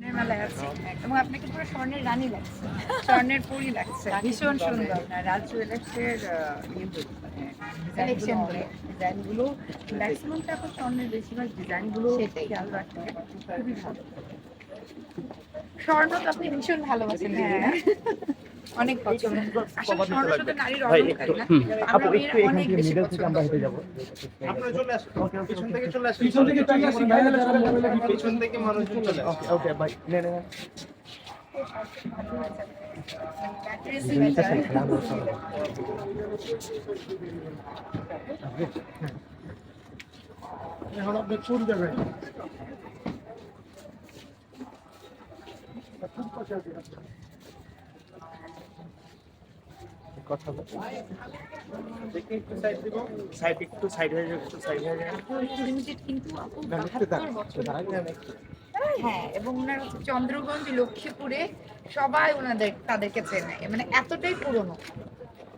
মেলায় আছে এবং আপনাকে পুরো স্বর্ণের রানী লাগছে, স্বর্ণের পরী লাগছে, ভীষণ সুন্দর। রাজ জুয়েলার্সের কালেকশন ডিজাইনগুলো ম্যাক্সিমামটা এখন স্বর্ণের বেশিরভাগ ডিজাইনগুলো সেটাই। খেয়াল রাখতে খুবই ভালো। স্বর্ণ তো আপনি ভীষণ ভালোবাসেন, হ্যাঁ অনেক পছন্দ। আসলে স্বর্ণ শুধু নারীর অলংকার না, আমরা মেয়েরা অনেক বেশি পছন্দ করি। আপনারা চলে আসুন, পিছন থেকে চলে আসুন, পিছন থেকে চলে আসুন, পিছন থেকে মানুষজন চলে আসুন। ওকে ভাই নে নে এখন আপনি কোন জায়গায় কথা বল দেখি একটু সাইড দিব, সাইড একটু সাইড হয়ে যাবে, একটু সাইড হয়ে যাবে। লিমিটেড কিন্তু আপু না একটু ৭২ বছর। দাঁড়ান হ্যাঁ, এবং ওনার হচ্ছে চন্দ্রগঞ্জ লক্ষ্মীপুরে সবাই তাদেরকে চেনে, মানে এতটাই পুরনো।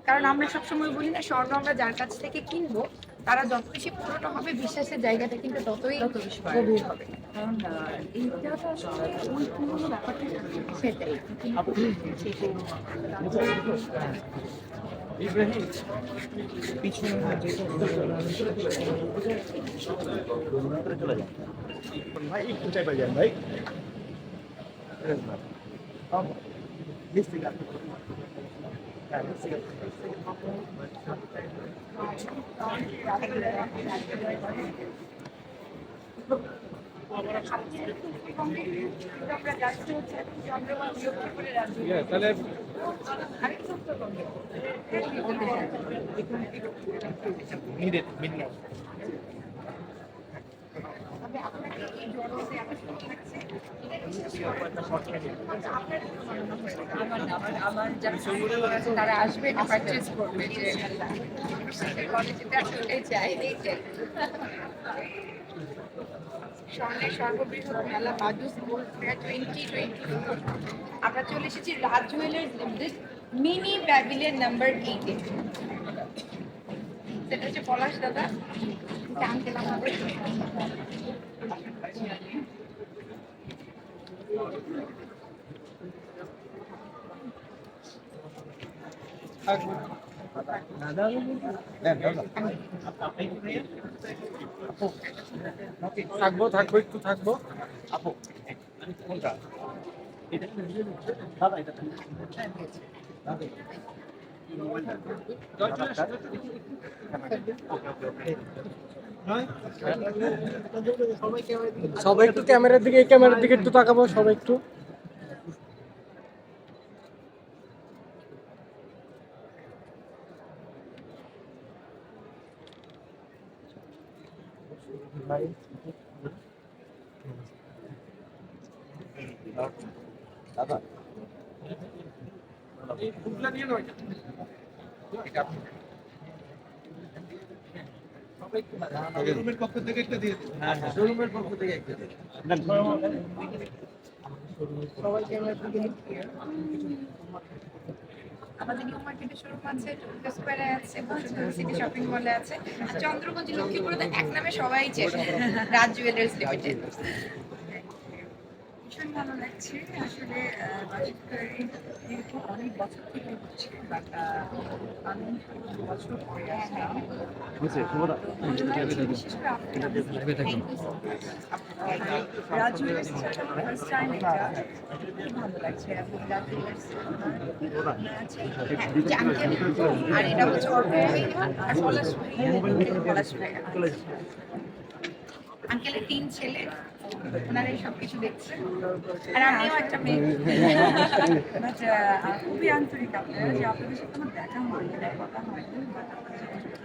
কারণ আমরা সবসময় বলি না, স্বর্ণ আমরা যার কাছ থেকে কিনবো তারা যত বেশি পুরনো হবে, বিশ্বাসের জায়গাটা কিন্তু ততই বেশি বাড়বে। গভীর হবে। কারণ এইটা তো আসলে ওই পুরোনো ব্যাপারটা সেটাই। ইব্রাহিম পিছনে চলে যান ভাই, একটু চাই যান ভাই। আমরা যাচ্ছি হচ্ছে চন্দ্রগঞ্জ লক্ষ্মীপুরে রাজ্য। তাহলে মিনিট মিনিট তবে আপনাকে এই জগতে এত সুন্দর লাগছে, আমার যারা আছে তারা আসবে এটা পারচেজ করবে যে কলেজটা আসলে চাই। স্বর্ণের সর্ববৃহৎ মেলা বাজুস গোল্ড ফেয়ার 2022। আমরা চলে এসেছি Raj jewellers limited mini pavilion number 8 এ। সেটা হচ্ছে পলাশ দাদা, আঙ্কেল আমাদের। থাকবো থাকবো একটু থাকবো আপু। কোনটা এটা দাদা, এটা সবাই একটু ক্যামেরার দিকে, এই ক্যামেরার দিকে একটু তাকাবো সবাই একটু। দাদা শোরুমের পক্ষ থেকে একটা দিয়ে দিন। হ্যাঁ হ্যাঁ শোরুমের পক্ষ থেকে একটা আমাদের নিউ মার্কেটে শোরুম আছে, টুরিস্ট স্কয়ারে আছে, বসুন্ধরা সিটি শপিং মলে আছে, আর চন্দ্রগঞ্জ লক্ষ্মীপুরে তো এক নামে সবাই চেনে, রাজ জুয়েলার্স লিমিটেড। ভীষণ ভালো লাগছে আসলে। অনেক বছর থেকে হচ্ছে, বাট আমি বছর পরে আসলাম। বিশেষ করে রাজ জুয়েলার্স ফার্স্ট টাইম, এটা খুব ভালো লাগছে। এবং রাজ জুয়েলার্স আর এটা হচ্ছে অর্পণ ভাইয়া আর পলাশ ভাইয়া। পলাশ ভাইয়া আঙ্কেলের 3 ছেলে, ওনারাই সবকিছু দেখছে, আর আমিও একটা মেয়ে। বাট খুবই আন্তরিক আপনারা, যে আপনাদের সাথে আমার দেখা হয়নি, কথা হয়নি, বাট আপনাদের সাথে